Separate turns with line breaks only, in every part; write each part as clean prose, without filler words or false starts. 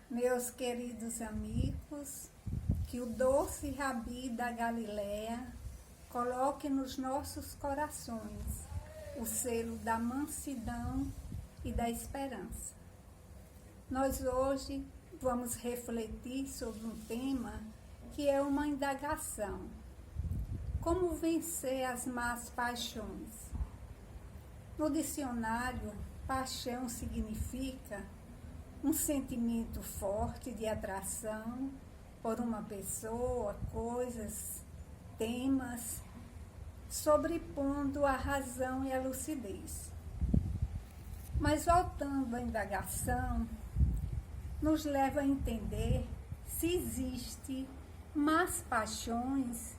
Meus queridos amigos, que o doce Rabi da Galileia coloque nos nossos corações o selo da mansidão e da esperança. Nós hoje vamos refletir sobre um tema que é uma indagação. Como vencer as más paixões? No dicionário, paixão significa um sentimento forte de atração por uma pessoa, coisas, temas, sobrepondo a razão e a lucidez. Mas voltando à indagação, nos leva a entender se existe más paixões,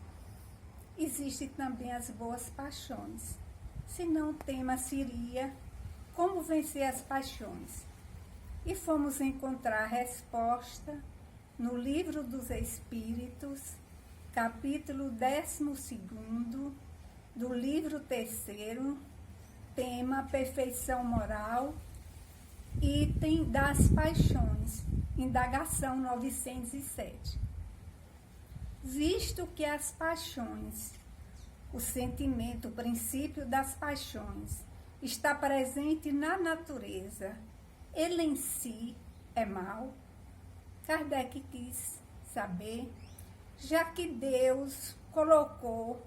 existem também as boas paixões. Senão o tema seria como vencer as paixões. E fomos encontrar a resposta no Livro dos Espíritos, capítulo 12, do livro 3º, tema Perfeição Moral, item das paixões, indagação 907. Visto que as paixões, o sentimento, o princípio das paixões, está presente na natureza, ele em si é mau? Kardec quis saber, já que Deus colocou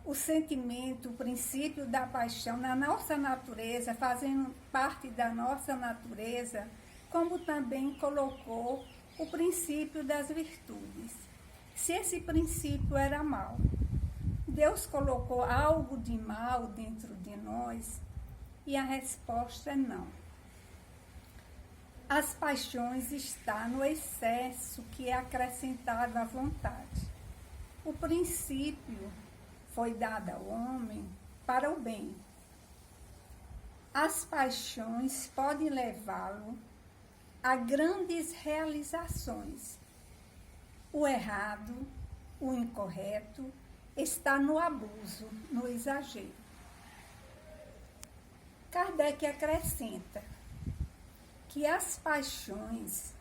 o sentimento, o princípio da paixão na nossa natureza, fazendo parte da nossa natureza, como também colocou o princípio das virtudes. Se esse princípio era mau, Deus colocou algo de mal dentro de nós? E a resposta é não. As paixões estão no excesso que é acrescentado à vontade. O princípio foi dado ao homem para o bem. As paixões podem levá-lo a grandes realizações. O errado, o incorreto, está no abuso, no exagero. Kardec acrescenta que as paixões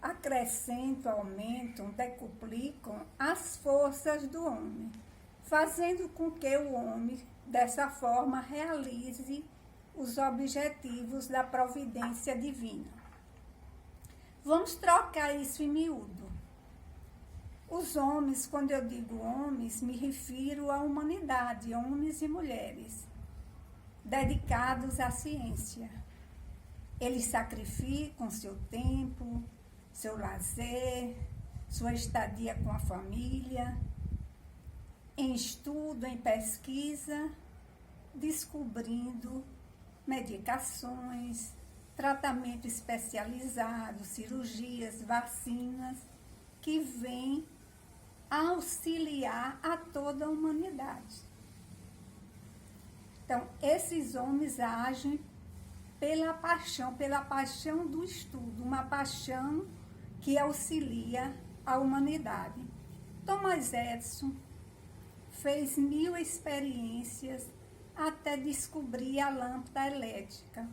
acrescentam, aumentam, decuplicam as forças do homem, fazendo com que o homem, dessa forma, realize os objetivos da providência divina. Vamos trocar isso em miúdo. Os homens, quando eu digo homens, me refiro à humanidade, homens e mulheres, dedicados à ciência. Eles sacrificam seu tempo, seu lazer, sua estadia com a família, em estudo, em pesquisa, descobrindo medicações, tratamento especializado, cirurgias, vacinas, que vêm auxiliar a toda a humanidade. Então, esses homens agem pela paixão do estudo, uma paixão que auxilia a humanidade. Thomas Edison fez 1000 experiências até descobrir a lâmpada elétrica.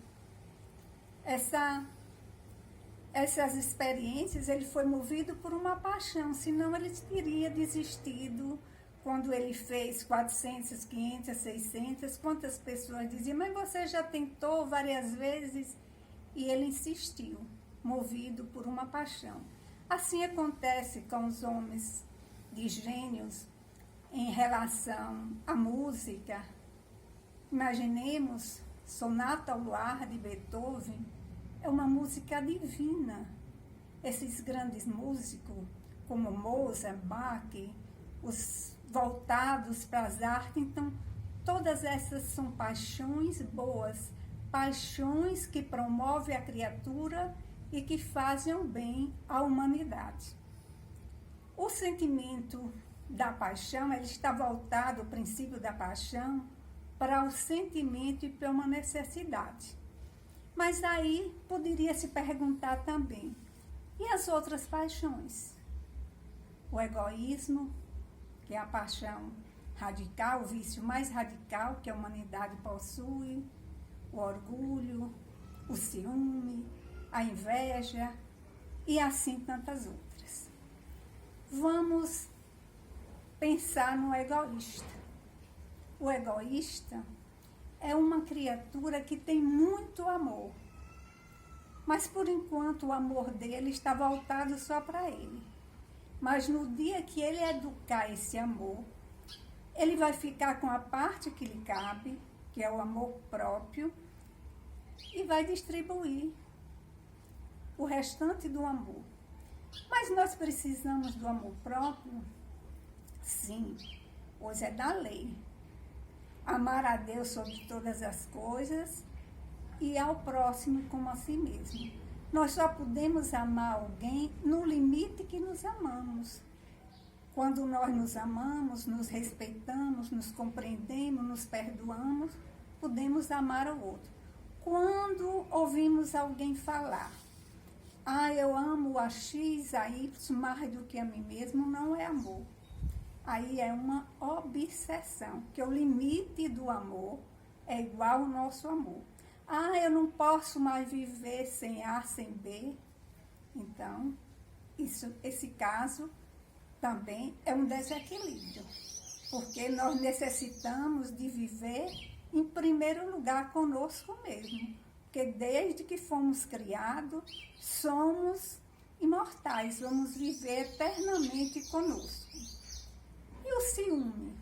Essas experiências, ele foi movido por uma paixão, senão ele teria desistido quando ele fez 400, 500, 600, quantas pessoas diziam, mas você já tentou várias vezes? E ele insistiu, movido por uma paixão. Assim acontece com os homens de gênios em relação à música. Imaginemos Sonata ao Luar de Beethoven, é uma música divina. Esses grandes músicos, como Mozart, Bach, os voltados para as artes, então todas essas são paixões boas, paixões que promovem a criatura e que fazem o bem à humanidade. O sentimento da paixão, ele está voltado, o princípio da paixão, para o sentimento e para uma necessidade. Mas aí poderia se perguntar também, e as outras paixões? O egoísmo, que é a paixão radical, o vício mais radical que a humanidade possui, o orgulho, o ciúme, a inveja e assim tantas outras. Vamos pensar no egoísta. O egoísta é uma criatura que tem muito amor, mas por enquanto o amor dele está voltado só para ele. Mas no dia que ele educar esse amor, ele vai ficar com a parte que lhe cabe, que é o amor próprio, e vai distribuir o restante do amor. Mas nós precisamos do amor próprio? Sim, hoje é da lei. Amar a Deus sobre todas as coisas e ao próximo como a si mesmo. Nós só podemos amar alguém no limite que nos amamos. Quando nós nos amamos, nos respeitamos, nos compreendemos, nos perdoamos, podemos amar o outro. Quando ouvimos alguém falar, eu amo a X, a Y mais do que a mim mesmo, não é amor. Aí é uma obsessão, que o limite do amor é igual ao nosso amor. Eu não posso mais viver sem A, sem B. Então, esse caso também é um desequilíbrio, porque nós necessitamos de viver, em primeiro lugar, conosco mesmo, porque desde que fomos criados, somos imortais, vamos viver eternamente conosco. E o ciúme?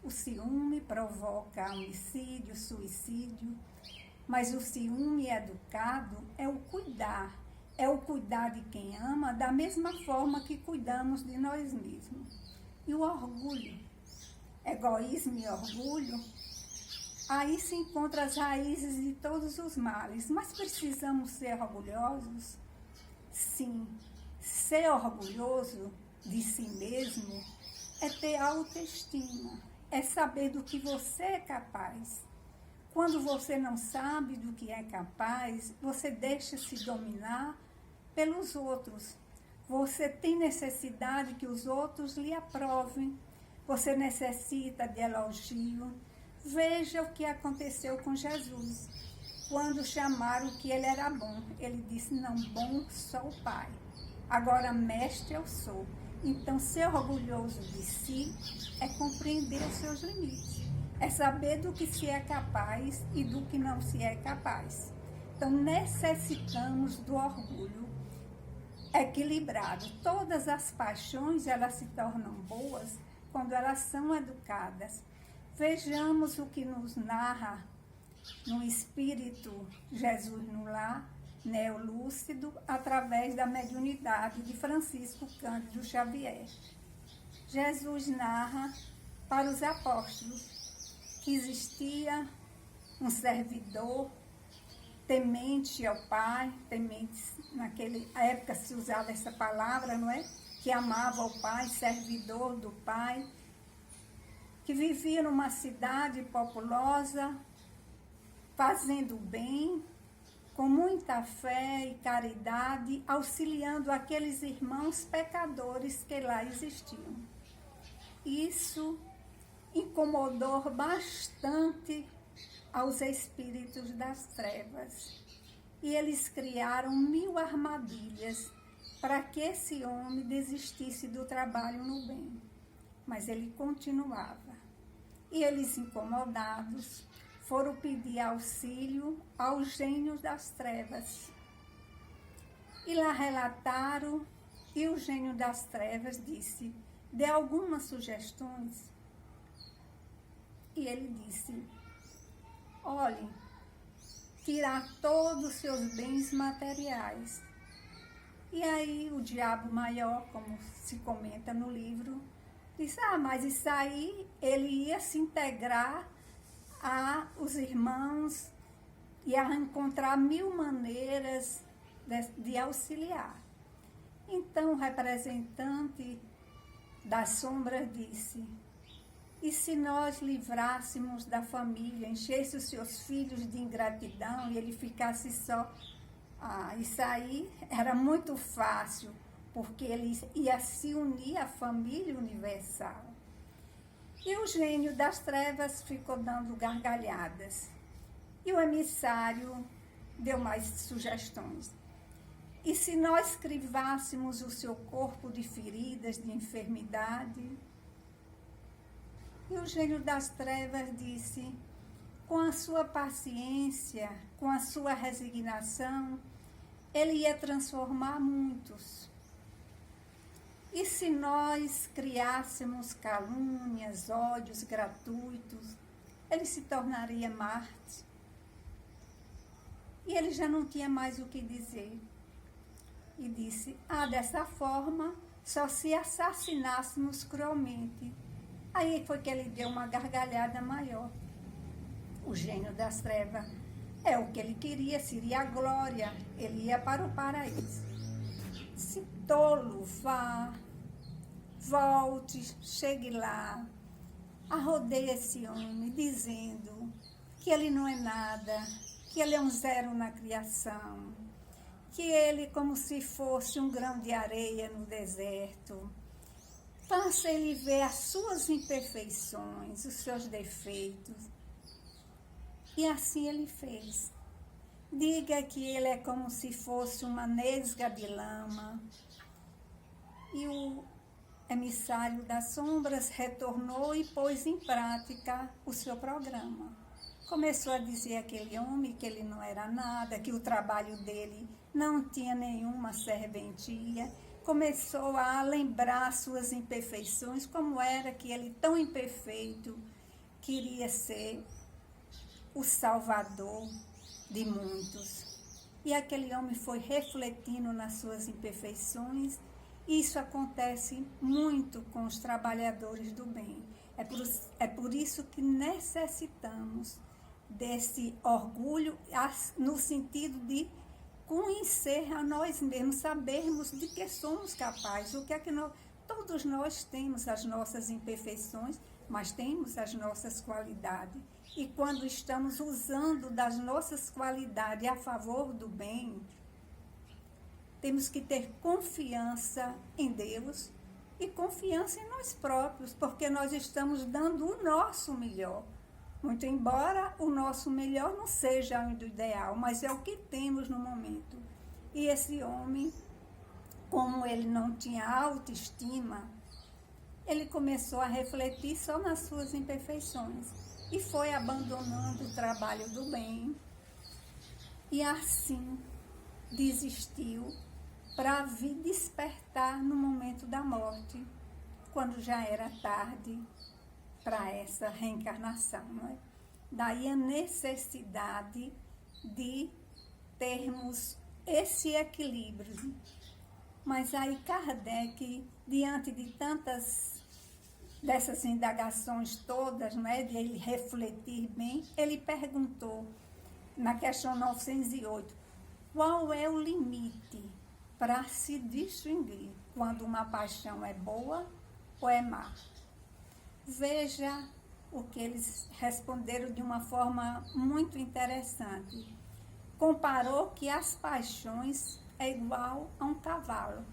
O ciúme provoca homicídio, suicídio, mas o ciúme educado é o cuidar de quem ama da mesma forma que cuidamos de nós mesmos. E o orgulho, egoísmo e orgulho, aí se encontram as raízes de todos os males. Mas precisamos ser orgulhosos? Sim, ser orgulhoso de si mesmo é ter autoestima, é saber do que você é capaz. Quando você não sabe do que é capaz, você deixa se dominar pelos outros. Você tem necessidade que os outros lhe aprovem. Você necessita de elogio. Veja o que aconteceu com Jesus. Quando chamaram que ele era bom, ele disse, não, bom só o Pai. Agora, mestre eu sou. Então, ser orgulhoso de si é compreender os seus limites. É saber do que se é capaz e do que não se é capaz. Então, necessitamos do orgulho equilibrado. Todas as paixões, elas se tornam boas quando elas são educadas. Vejamos o que nos narra no Espírito Jesus no Lar, neolúcido, através da mediunidade de Francisco Cândido Xavier. Jesus narra para os apóstolos que existia um servidor temente ao Pai, temente, naquela época se usava essa palavra, não é? Que amava o Pai, servidor do Pai, que vivia numa cidade populosa, fazendo bem, com muita fé e caridade, auxiliando aqueles irmãos pecadores que lá existiam. Isso incomodou bastante aos espíritos das trevas. E eles criaram 1000 armadilhas para que esse homem desistisse do trabalho no bem. Mas ele continuava. E eles, incomodados, foram pedir auxílio aos gênios das trevas. E lá relataram, e o gênio das trevas disse, dê algumas sugestões. E ele disse, olhe, tirar todos os seus bens materiais. E aí o diabo maior, como se comenta no livro, disse, mas isso aí ele ia se integrar aos irmãos e a encontrar 1000 maneiras de auxiliar. Então o representante das sombras disse, e se nós livrássemos da família, enchesse os seus filhos de ingratidão e ele ficasse só? Isso aí era muito fácil, porque ele ia se unir à família universal. E o gênio das trevas ficou dando gargalhadas. E o emissário deu mais sugestões. E se nós crivássemos o seu corpo de feridas, de enfermidade? E o gênio das trevas disse: com a sua paciência, com a sua resignação, ele ia transformar muitos. E se nós criássemos calúnias, ódios gratuitos, ele se tornaria Marte. E ele já não tinha mais o que dizer. E disse: dessa forma, só se assassinássemos cruelmente. Aí foi que ele deu uma gargalhada maior. O gênio das trevas, o que ele queria, seria a glória. Ele ia para o paraíso. Se tolo, vá, volte, chegue lá, arrodeie esse homem, dizendo que ele não é nada, que ele é um zero na criação, que ele como se fosse um grão de areia no deserto. Faça ele ver as suas imperfeições, os seus defeitos. E assim ele fez. Diga que ele é como se fosse uma nesga de lama. E o emissário das sombras retornou e pôs em prática o seu programa. Começou a dizer àquele homem que ele não era nada, que o trabalho dele não tinha nenhuma serventia. Começou a lembrar suas imperfeições, como era que ele, tão imperfeito, queria ser o salvador de muitos. E aquele homem foi refletindo nas suas imperfeições. Isso acontece muito com os trabalhadores do bem. É por isso que necessitamos desse orgulho, no sentido de conhecer a nós mesmos, sabermos de que somos capazes, o que é que todos nós temos as nossas imperfeições, mas temos as nossas qualidades. E quando estamos usando das nossas qualidades a favor do bem, temos que ter confiança em Deus e confiança em nós próprios, porque nós estamos dando o nosso melhor. Muito embora o nosso melhor não seja o ideal, mas é o que temos no momento. E esse homem, como ele não tinha autoestima, ele começou a refletir só nas suas imperfeições e foi abandonando o trabalho do bem. E assim desistiu para vir despertar no momento da morte, quando já era tarde para essa reencarnação, não é? Daí a necessidade de termos esse equilíbrio. Mas aí Kardec, diante de dessas indagações todas, né, de ele refletir bem, ele perguntou, na questão 908, qual é o limite para se distinguir quando uma paixão é boa ou é má? Veja o que eles responderam de uma forma muito interessante. Comparou que as paixões é igual a um cavalo.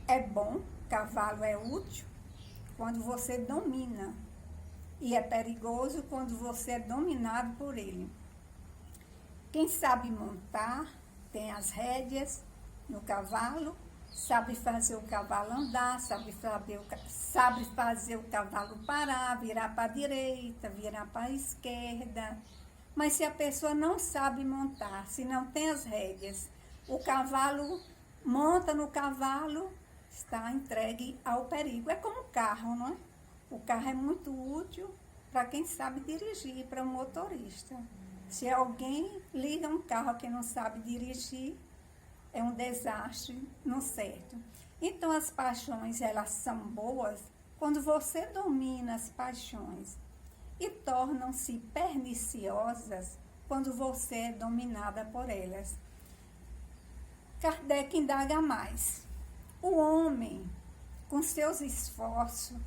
É bom, cavalo é útil quando você domina, e é perigoso quando você é dominado por ele. Quem sabe montar, tem as rédeas no cavalo, sabe fazer o cavalo andar, sabe fazer o cavalo parar, virar para a direita, virar para a esquerda. Mas se a pessoa não sabe montar, se não tem as rédeas, o cavalo monta no cavalo, está entregue ao perigo. É como o carro, não é? O carro é muito útil para quem sabe dirigir, para um motorista. Se alguém liga um carro que não sabe dirigir, é um desastre, não certo. Então, as paixões, elas são boas quando você domina as paixões e tornam-se perniciosas quando você é dominada por elas. Kardec indaga mais. O homem, com seus esforços,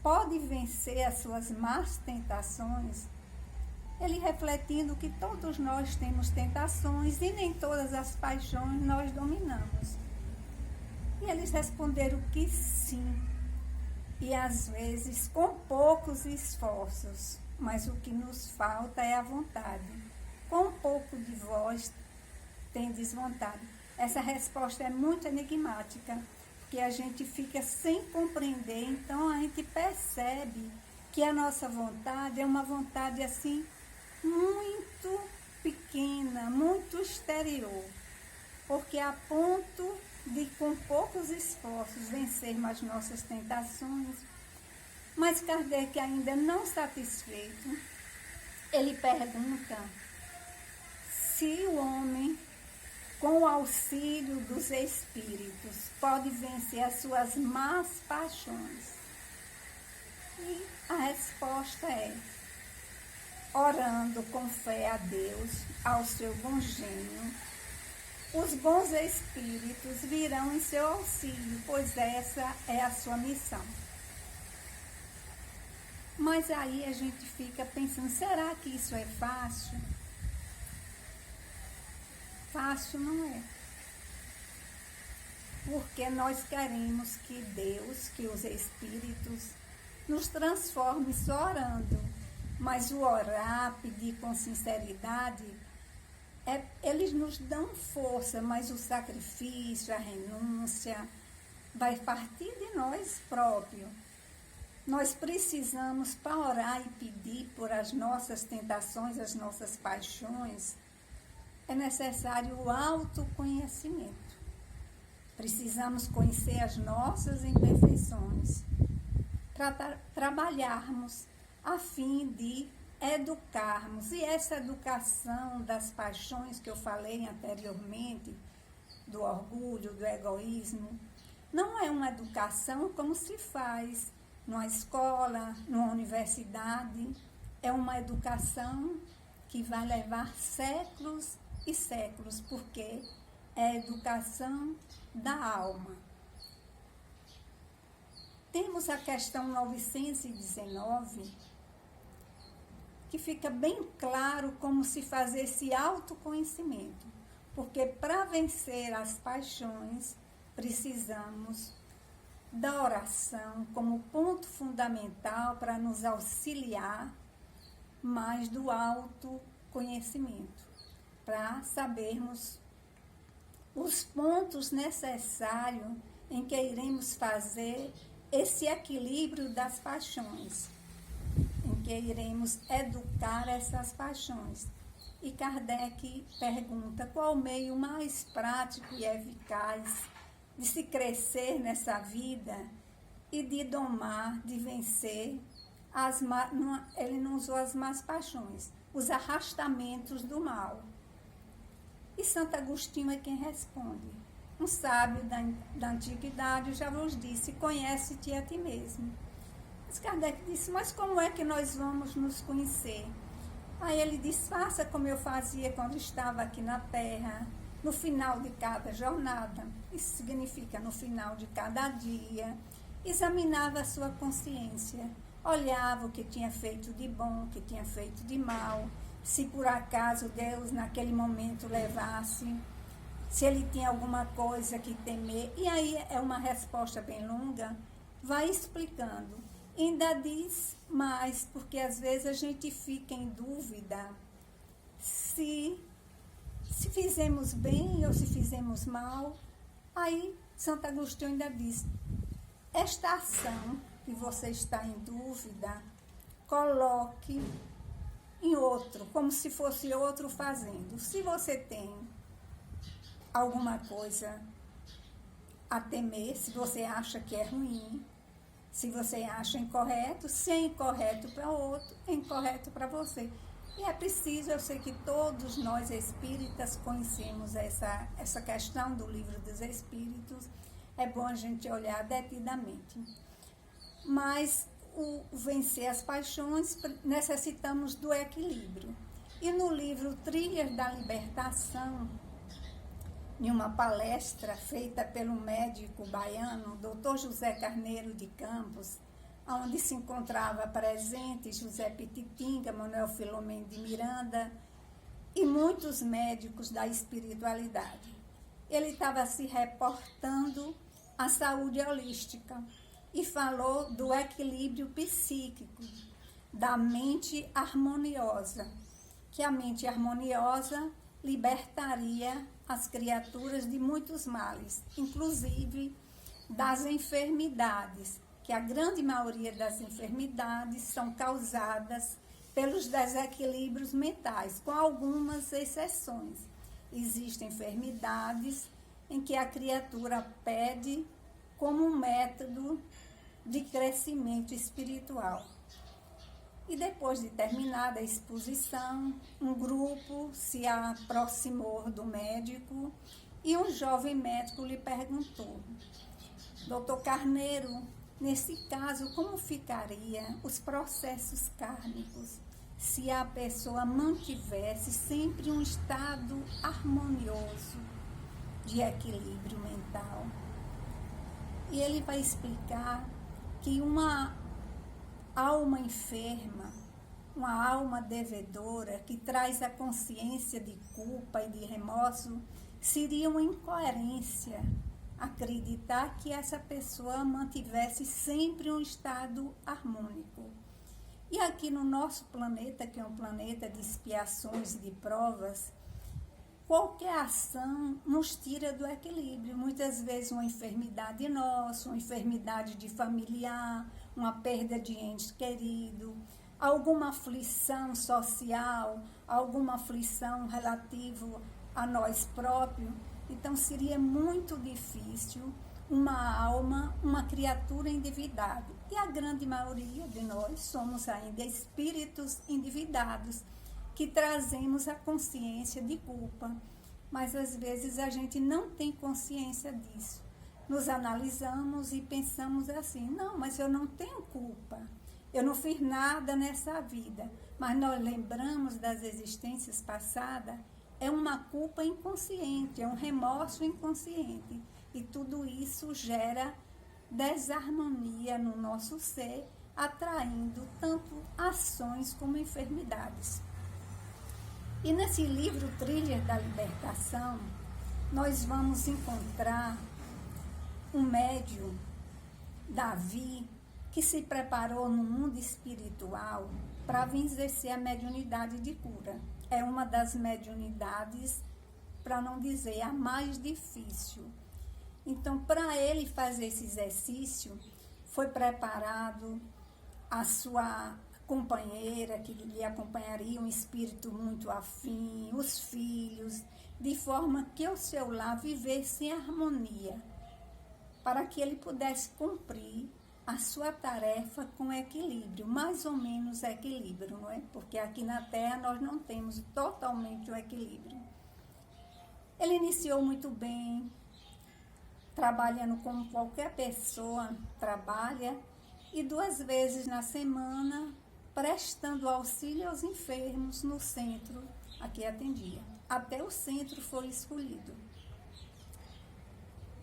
pode vencer as suas más tentações? Ele refletindo que todos nós temos tentações e nem todas as paixões nós dominamos. E eles responderam que sim, e às vezes com poucos esforços, mas o que nos falta é a vontade. Com um pouco de voz, tendes vontade? Essa resposta é muito enigmática, porque a gente fica sem compreender, então a gente percebe que a nossa vontade é uma vontade assim, muito pequena, muito exterior, porque a ponto de com poucos esforços vencermos as nossas tentações. Mas Kardec, ainda não satisfeito, ele pergunta se o homem, com o auxílio dos espíritos, pode vencer as suas más paixões. E a resposta é: orando com fé a Deus, ao seu bom gênio, os bons espíritos virão em seu auxílio, pois essa é a sua missão. Mas aí a gente fica pensando, será que isso é fácil? Fácil não é. Porque nós queremos que Deus, que os espíritos, nos transforme só orando. Mas o orar, pedir com sinceridade, eles nos dão força, mas o sacrifício, a renúncia, vai partir de nós próprios. Nós precisamos, para orar e pedir por as nossas tentações, as nossas paixões, é necessário o autoconhecimento. Precisamos conhecer as nossas imperfeições, para trabalharmos a fim de educarmos. E essa educação das paixões que eu falei anteriormente, do orgulho, do egoísmo, não é uma educação como se faz numa escola, numa universidade. É uma educação que vai levar séculos e séculos, porque é a educação da alma. Temos a questão 919, que fica bem claro como se fazer esse autoconhecimento, porque para vencer as paixões, precisamos da oração como ponto fundamental para nos auxiliar, mais do autoconhecimento, para sabermos os pontos necessários em que iremos fazer esse equilíbrio das paixões, em que iremos educar essas paixões. E Kardec pergunta qual o meio mais prático e eficaz de se crescer nessa vida e de domar, de vencer ele não usou as más paixões, os arrastamentos do mal. E Santo Agostinho é quem responde. Um sábio da antiguidade já vos disse: conhece-te a ti mesmo. Mas Kardec disse: mas como é que nós vamos nos conhecer? Aí ele diz: faça como eu fazia quando estava aqui na terra, no final de cada jornada. Isso significa no final de cada dia. Examinava a sua consciência, olhava o que tinha feito de bom, o que tinha feito de mal, se por acaso Deus naquele momento levasse, se ele tinha alguma coisa que temer. E aí é uma resposta bem longa, vai explicando. Ainda diz mais, porque às vezes a gente fica em dúvida se fizemos bem ou se fizemos mal. Aí Santo Agostinho ainda diz: esta ação que você está em dúvida, coloque em outro, como se fosse outro fazendo. Se você tem alguma coisa a temer, se você acha que é ruim, se você acha incorreto, se é incorreto para o outro, é incorreto para você. E é preciso, eu sei que todos nós espíritas conhecemos essa questão do Livro dos Espíritos, é bom a gente olhar detidamente. Mas o vencer as paixões, necessitamos do equilíbrio. E no livro Trilhas da Libertação, em uma palestra feita pelo médico baiano, Dr. José Carneiro de Campos, onde se encontrava presente José Pititinga, Manuel Filomeno de Miranda e muitos médicos da espiritualidade. Ele estava se reportando à saúde holística e falou do equilíbrio psíquico, da mente harmoniosa, que a mente harmoniosa libertaria as criaturas de muitos males, inclusive das enfermidades, que a grande maioria das enfermidades são causadas pelos desequilíbrios mentais, com algumas exceções. Existem enfermidades em que a criatura pede como um método de crescimento espiritual. E depois de terminada a exposição, um grupo se aproximou do médico e um jovem médico lhe perguntou: Doutor Carneiro, nesse caso, como ficaria os processos kármicos se a pessoa mantivesse sempre um estado harmonioso de equilíbrio mental? E ele vai explicar que uma alma enferma, uma alma devedora que traz a consciência de culpa e de remorso, seria uma incoerência acreditar que essa pessoa mantivesse sempre um estado harmônico. E aqui no nosso planeta, que é um planeta de expiações e de provas, qualquer ação nos tira do equilíbrio. Muitas vezes uma enfermidade nossa, uma enfermidade de familiar, uma perda de ente querido, alguma aflição social, alguma aflição relativa a nós próprios. Então seria muito difícil uma alma, uma criatura endividada. E a grande maioria de nós somos ainda espíritos endividados, que trazemos a consciência de culpa. Mas às vezes a gente não tem consciência disso. Nos analisamos e pensamos assim: não, mas eu não tenho culpa, eu não fiz nada nessa vida. Mas nós lembramos das existências passadas, é uma culpa inconsciente, é um remorso inconsciente. E tudo isso gera desarmonia no nosso ser, atraindo tanto ações como enfermidades. E nesse livro Trilha da Libertação, nós vamos encontrar um médium, Davi, que se preparou no mundo espiritual para vir exercer a mediunidade de cura. É uma das mediunidades, para não dizer a mais difícil. Então, para ele fazer esse exercício, foi preparado a sua companheira, que lhe acompanharia, um espírito muito afim, os filhos, de forma que o seu lar vivesse em harmonia, para que ele pudesse cumprir a sua tarefa com equilíbrio, mais ou menos equilíbrio, não é? Porque aqui na Terra nós não temos totalmente o equilíbrio. Ele iniciou muito bem, trabalhando como qualquer pessoa trabalha, e 2 vezes na semana, prestando auxílio aos enfermos no centro a que atendia. Até o centro foi escolhido.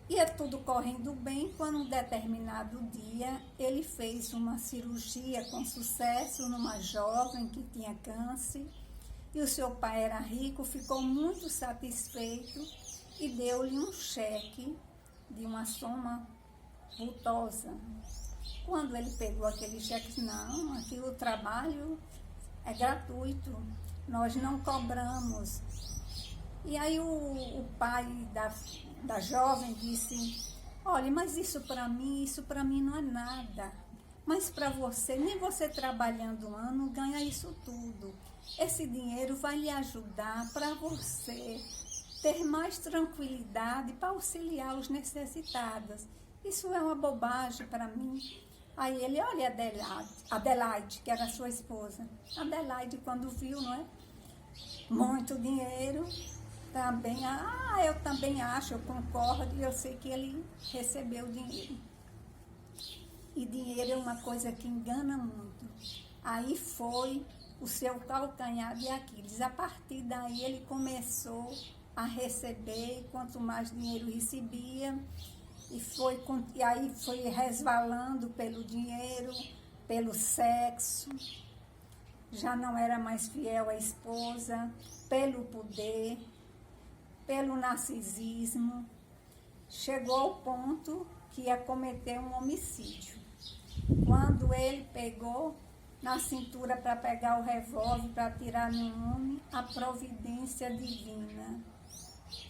Ia tudo correndo bem, quando um determinado dia ele fez uma cirurgia com sucesso numa jovem que tinha câncer, e o seu pai era rico, ficou muito satisfeito e deu-lhe um cheque de uma soma vultosa. Quando ele pegou aquele cheque, disse: não, aqui o trabalho é gratuito, nós não cobramos. E aí o pai da jovem disse: olha, mas isso para mim não é nada. Mas para você, nem você trabalhando um ano ganha isso tudo. Esse dinheiro vai lhe ajudar para você ter mais tranquilidade para auxiliar os necessitados. Isso é uma bobagem para mim. Aí ele: olha, Adelaide, que era sua esposa. Adelaide, quando viu, não é? Muito dinheiro. Também, eu também acho, eu concordo, e eu sei que ele recebeu dinheiro. E dinheiro é uma coisa que engana muito. Aí foi o seu calcanhar de Aquiles. A partir daí ele começou a receber, e quanto mais dinheiro recebia, e aí foi resvalando pelo dinheiro, pelo sexo, já não era mais fiel à esposa, pelo poder, pelo narcisismo, chegou ao ponto que ia cometer um homicídio. Quando ele pegou na cintura para pegar o revólver para atirar no homem, a providência divina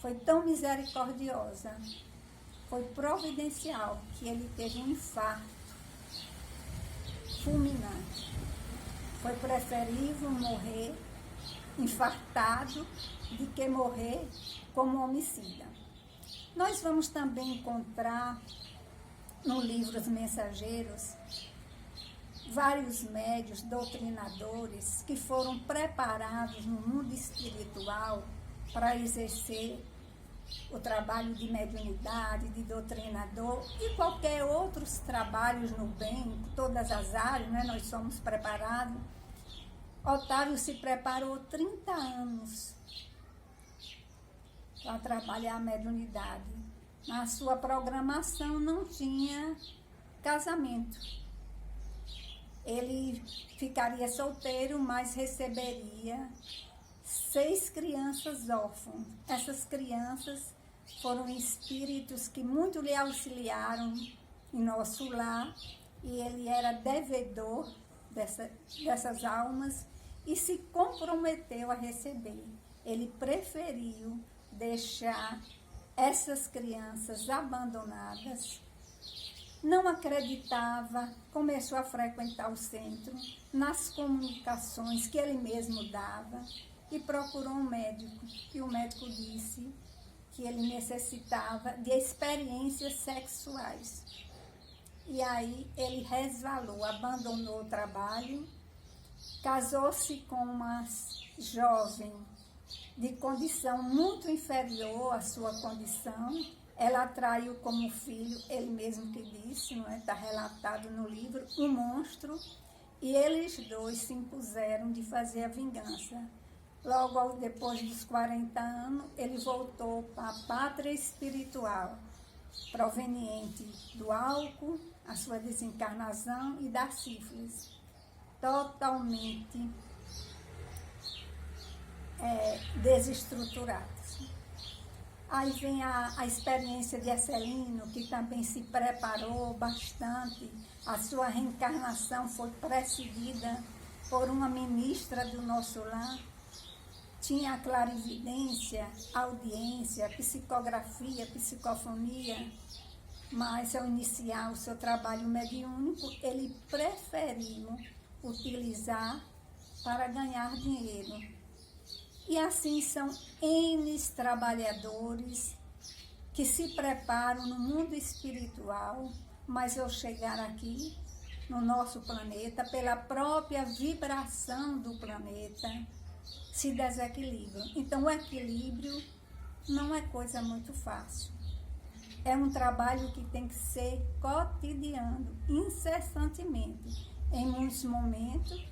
foi tão misericordiosa, foi providencial, que ele teve um infarto fulminante. Foi preferível morrer infartado do que morrer como homicida. Nós vamos também encontrar no livro Os Mensageiros vários médios, doutrinadores, que foram preparados no mundo espiritual para exercer o trabalho de mediunidade, de doutrinador e qualquer outros trabalhos no bem, todas as áreas, né? Nós somos preparados. Otávio se preparou 30 anos para trabalhar a mediunidade. Na sua programação não tinha casamento. Ele ficaria solteiro, mas receberia 6 crianças órfãs. Essas crianças foram espíritos que muito lhe auxiliaram em nosso lar, e ele era devedor dessas almas e se comprometeu a receber. Ele preferiu deixar essas crianças abandonadas. Não acreditava, começou a frequentar o centro, nas comunicações que ele mesmo dava, e procurou um médico. E o médico disse que ele necessitava de experiências sexuais. E aí ele resvalou, abandonou o trabalho, casou-se com uma jovem de condição muito inferior à sua condição. Ela atraiu como filho, ele mesmo que disse, não é? Está relatado no livro, um monstro, e eles dois se impuseram de fazer a vingança. Logo depois dos 40 anos, ele voltou para a pátria espiritual, proveniente do álcool, a sua desencarnação e da sífilis, totalmente desestruturados. Aí vem a experiência de Arcelino, que também se preparou bastante. A sua reencarnação foi precedida por uma ministra do nosso lar. Tinha a clarividência, audiência, psicografia, psicofonia, mas ao iniciar o seu trabalho mediúnico, ele preferiu utilizar para ganhar dinheiro. E assim são N trabalhadores que se preparam no mundo espiritual, mas ao chegar aqui no nosso planeta, pela própria vibração do planeta, se desequilibram. Então o equilíbrio não é coisa muito fácil. É um trabalho que tem que ser cotidiano, incessantemente. Em muitos momentos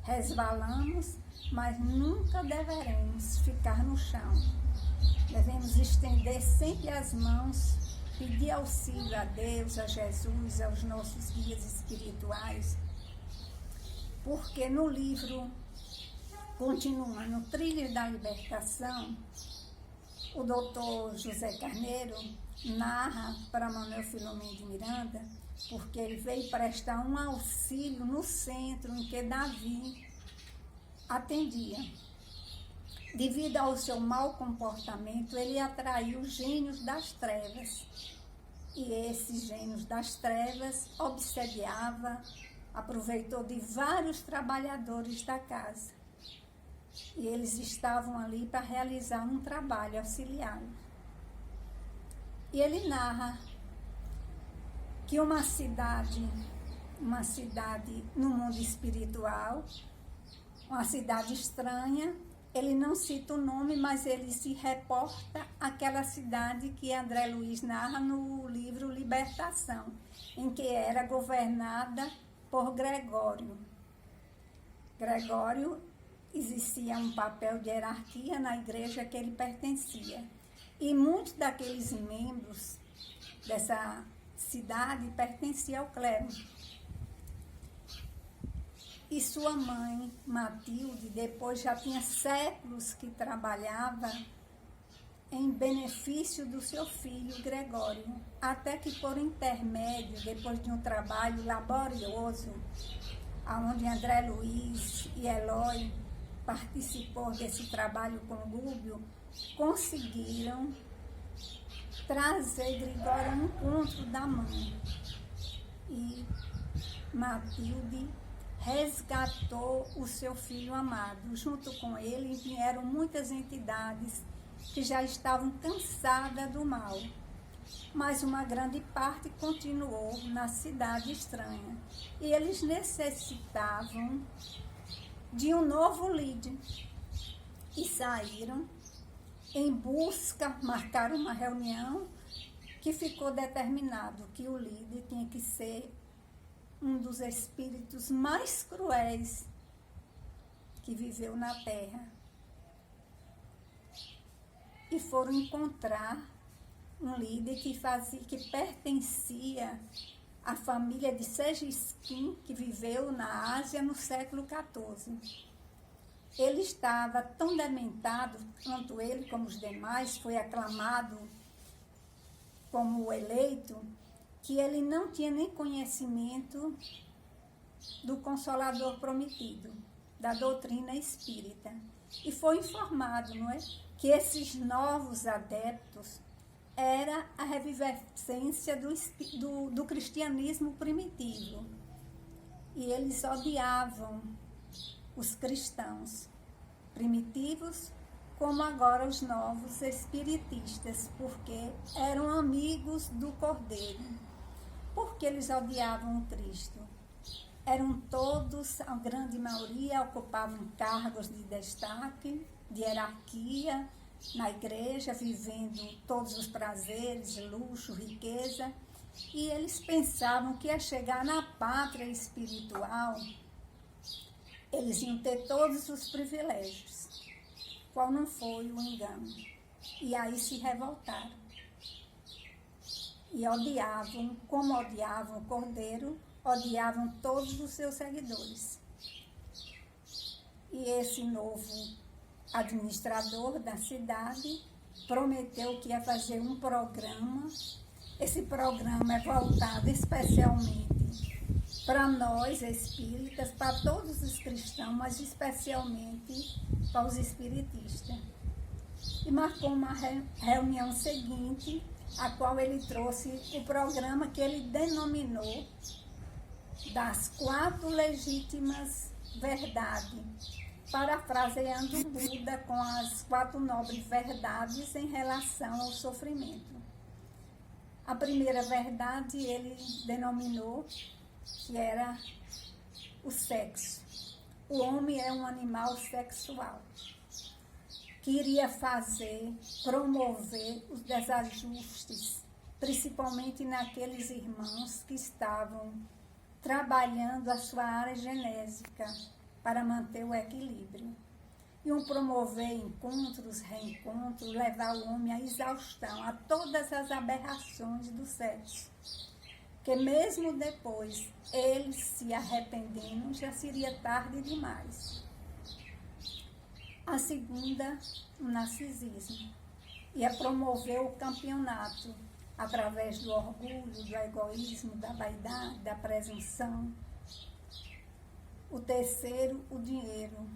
resvalamos, mas nunca deveremos ficar no chão. Devemos estender sempre as mãos, pedir auxílio a Deus, a Jesus, aos nossos guias espirituais, porque no livro, continuando, Trilhos da Libertação, o doutor José Carneiro narra para Manuel Filomeno de Miranda, porque ele veio prestar um auxílio no centro em que Davi atendia. Devido ao seu mau comportamento, ele atraiu gênios das trevas. E esses gênios das trevas obsediava, aproveitou de vários trabalhadores da casa. E eles estavam ali para realizar um trabalho auxiliar. E ele narra que uma cidade no mundo espiritual, uma cidade estranha, ele não cita o nome, mas ele se reporta àquela cidade que André Luiz narra no livro Libertação, em que era governada por Gregório. Gregório existia um papel de hierarquia na igreja que ele pertencia. E muitos daqueles membros dessa cidade pertenciam ao clero. E sua mãe, Matilde, depois já tinha séculos que trabalhava em benefício do seu filho Gregório, até que por intermédio, depois de um trabalho laborioso, onde André Luiz e Eloy participou desse trabalho com o Gúbio, conseguiram trazer Gregório ao encontro da mãe. E Matilde resgatou o seu filho amado. Junto com ele vieram muitas entidades que já estavam cansadas do mal, mas uma grande parte continuou na cidade estranha. E eles necessitavam de um novo líder. E saíram em busca, marcaram uma reunião que ficou determinado que o líder tinha que ser um dos espíritos mais cruéis que viveu na Terra. E foram encontrar um líder que pertencia à família de Segisquim, que viveu na Ásia no século XIV. Ele estava tão dementado, tanto ele como os demais, foi aclamado como eleito, que ele não tinha nem conhecimento do Consolador prometido, da doutrina espírita. E foi informado, não é, que esses novos adeptos era a revivescência do cristianismo primitivo. E eles odiavam os cristãos primitivos, como agora os novos espiritistas, porque eram amigos do Cordeiro. Por que eles odiavam o Cristo? Eram todos, a grande maioria, ocupavam cargos de destaque, de hierarquia na igreja, vivendo todos os prazeres, luxo, riqueza, e eles pensavam que ia chegar na pátria espiritual, eles iam ter todos os privilégios, qual não foi o engano. E aí se revoltaram. E odiavam, como odiavam o Cordeiro, odiavam todos os seus seguidores. E esse novo administrador da cidade prometeu que ia fazer um programa. Esse programa é voltado especialmente para nós espíritas, para todos os cristãos, mas especialmente para os espiritistas. E marcou uma reunião seguinte, a qual ele trouxe o programa que ele denominou das 4 legítimas verdades, parafraseando Buda com as 4 nobres verdades em relação ao sofrimento. A primeira verdade ele denominou que era o sexo. O homem é um animal sexual, que iria promover os desajustes, principalmente naqueles irmãos que estavam trabalhando a sua área genésica para manter o equilíbrio. Iam promover encontros, reencontros, levar o homem à exaustão, a todas as aberrações do sexo. Porque mesmo depois, eles se arrependendo, já seria tarde demais. A segunda, o narcisismo. Ia promover o campeonato através do orgulho, do egoísmo, da vaidade, da presunção. O terceiro, o dinheiro,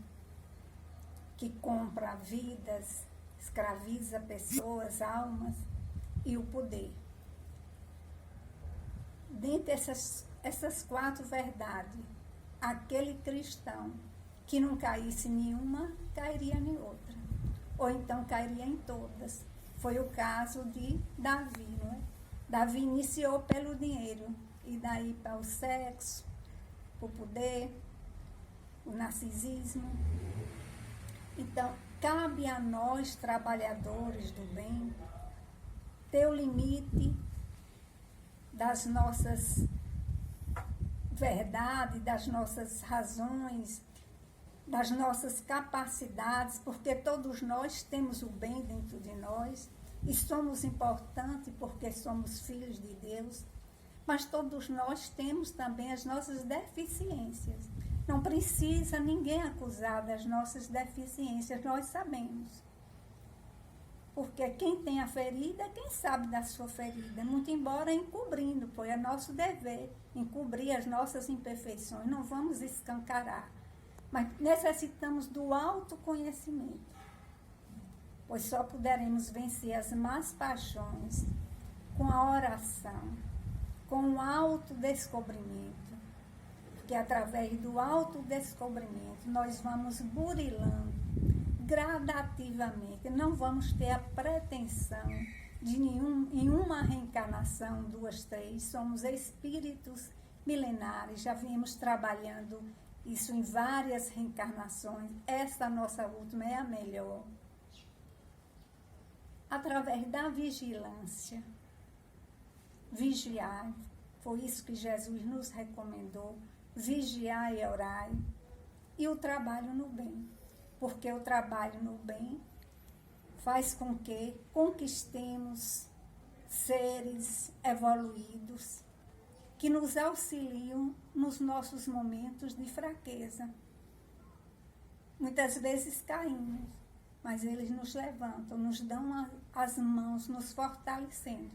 que compra vidas, escraviza pessoas, almas, e o poder. Dentre essas 4 verdades, aquele cristão que não caísse em nenhuma, cairia em outra. Ou então cairia em todas. Foi o caso de Davi, não é? Davi iniciou pelo dinheiro, e daí para o sexo, o poder, o narcisismo. Então, cabe a nós, trabalhadores do bem, ter o limite das nossas verdades, das nossas razões, das nossas capacidades, porque todos nós temos o bem dentro de nós e somos importantes porque somos filhos de Deus, mas todos nós temos também as nossas deficiências. Não precisa ninguém acusar das nossas deficiências, nós sabemos. Porque quem tem a ferida é quem sabe da sua ferida, muito embora encobrindo, pois é nosso dever encobrir as nossas imperfeições, não vamos escancarar. Mas necessitamos do autoconhecimento, pois só poderemos vencer as más paixões com a oração, com o autodescobrimento, porque através do autodescobrimento nós vamos burilando gradativamente, não vamos ter a pretensão de em uma reencarnação, 2, 3, somos espíritos milenares, já viemos trabalhando isso em várias reencarnações, esta nossa última é a melhor. Através da vigilância, vigiar, foi isso que Jesus nos recomendou, vigiar e orar, e o trabalho no bem, porque o trabalho no bem faz com que conquistemos seres evoluídos que nos auxiliam nos nossos momentos de fraqueza. Muitas vezes caímos, mas eles nos levantam, nos dão as mãos, nos fortalecendo.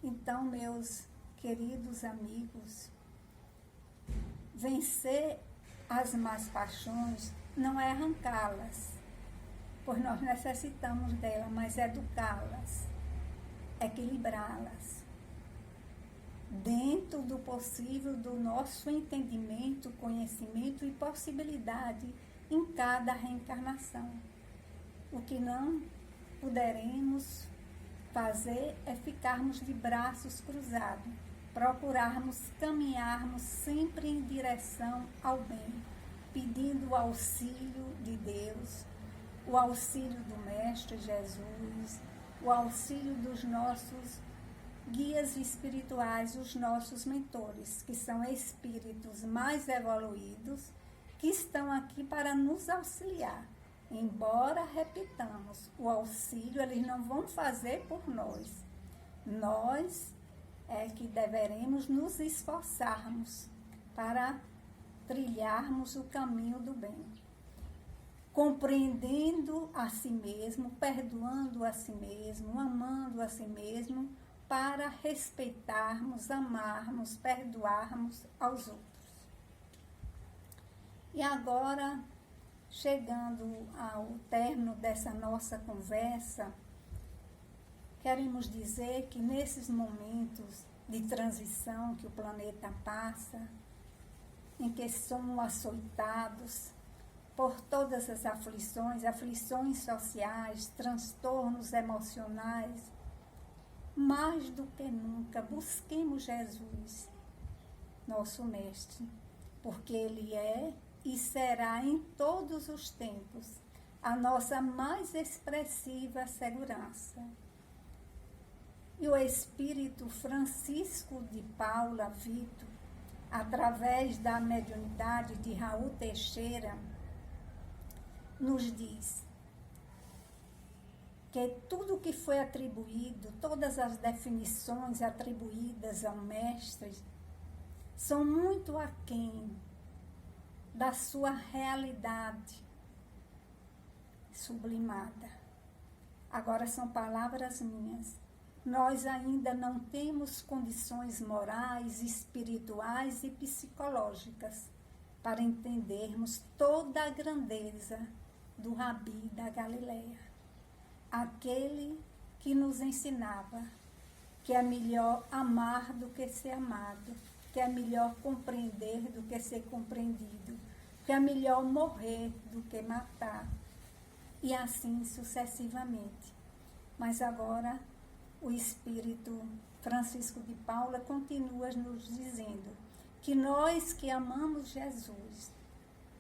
Então, meus queridos amigos, vencer as más paixões não é arrancá-las, pois nós necessitamos delas, mas educá-las, equilibrá-las, dentro do possível do nosso entendimento, conhecimento e possibilidade em cada reencarnação. O que não poderemos fazer é ficarmos de braços cruzados, procurarmos caminharmos sempre em direção ao bem, pedindo o auxílio de Deus, o auxílio do Mestre Jesus, o auxílio dos nossos guias espirituais, os nossos mentores, que são espíritos mais evoluídos, que estão aqui para nos auxiliar. Embora, repitamos, o auxílio eles não vão fazer por nós. Nós é que deveremos nos esforçarmos para trilharmos o caminho do bem, compreendendo a si mesmo, perdoando a si mesmo, amando a si mesmo, para respeitarmos, amarmos, perdoarmos aos outros. E agora, chegando ao término dessa nossa conversa, queremos dizer que nesses momentos de transição que o planeta passa, em que somos açoitados por todas as aflições sociais, transtornos emocionais, mais do que nunca busquemos Jesus, nosso Mestre, porque Ele é e será em todos os tempos a nossa mais expressiva segurança. E o Espírito Francisco de Paula Vitor, através da mediunidade de Raul Teixeira, nos diz que tudo que foi atribuído, todas as definições atribuídas ao Mestre, são muito aquém da sua realidade sublimada. Agora são palavras minhas. Nós ainda não temos condições morais, espirituais e psicológicas para entendermos toda a grandeza do Rabi da Galileia, aquele que nos ensinava que é melhor amar do que ser amado, que é melhor compreender do que ser compreendido, que é melhor morrer do que matar, e assim sucessivamente. Mas agora o Espírito Francisco de Paula continua nos dizendo que nós que amamos Jesus,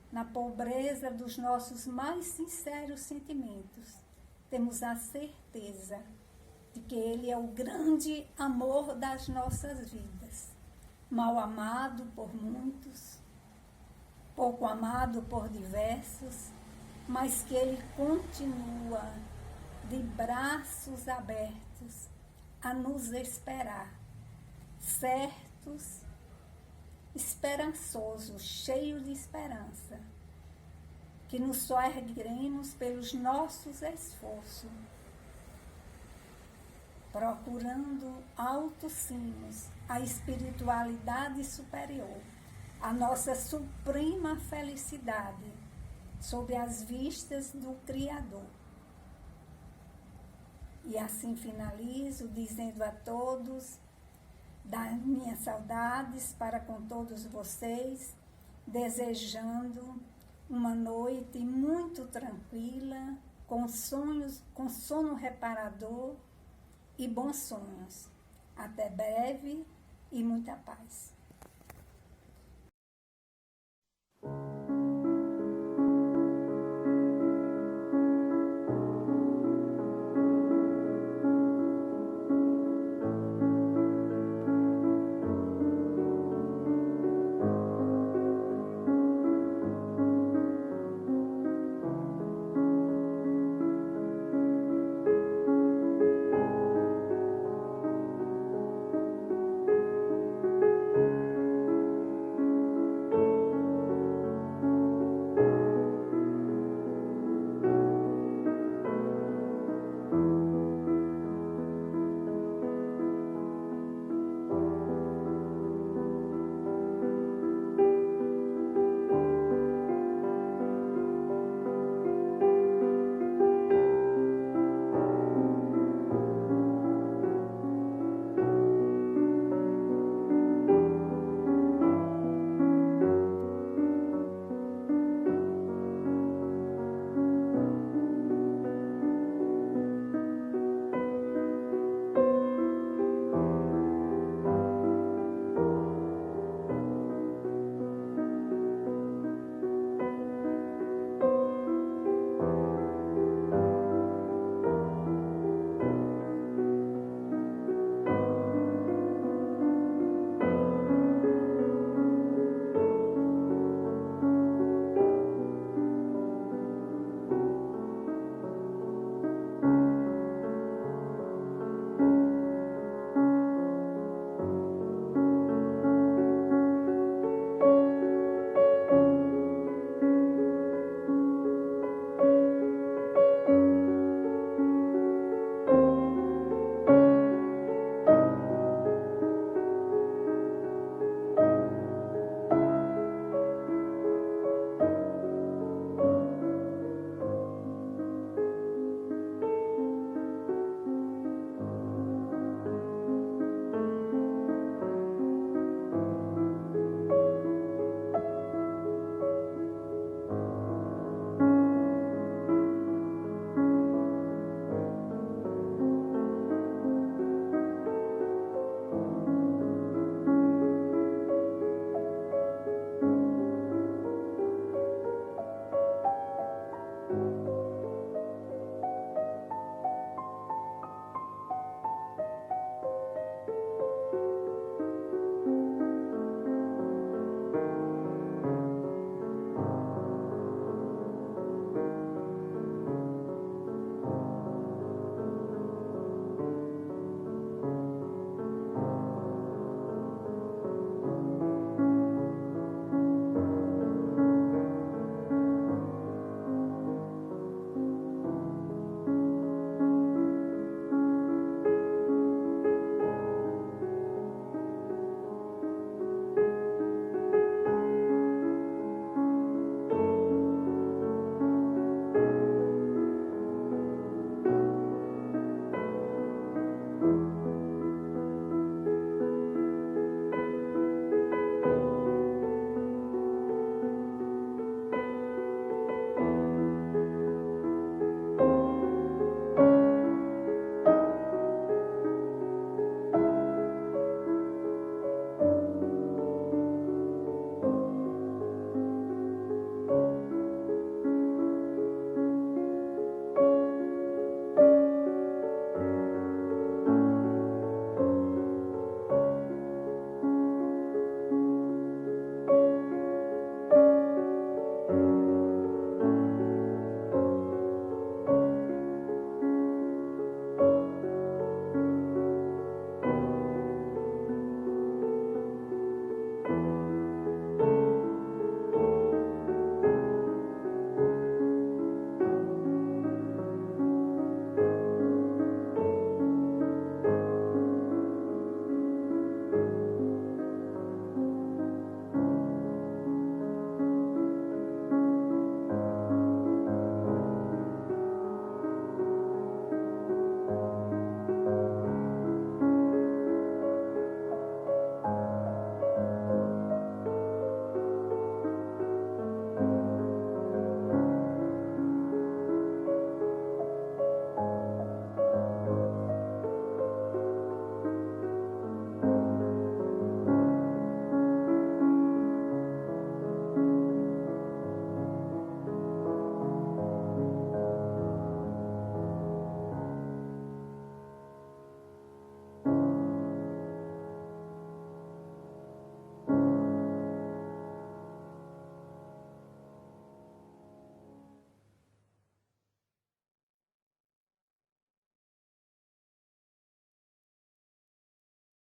na pobreza dos nossos mais sinceros sentimentos, temos a certeza de que Ele é o grande amor das nossas vidas, mal amado por muitos, pouco amado por diversos, mas que Ele continua de braços abertos a nos esperar, certos, esperançosos, cheios de esperança, que nos só ergueremos pelos nossos esforços, procurando altos cimos, a espiritualidade superior, a nossa suprema felicidade, sob as vistas do Criador. E assim finalizo dizendo a todos das minhas saudades para com todos vocês, desejando uma noite muito tranquila, com sono reparador e bons sonhos. Até breve e muita paz.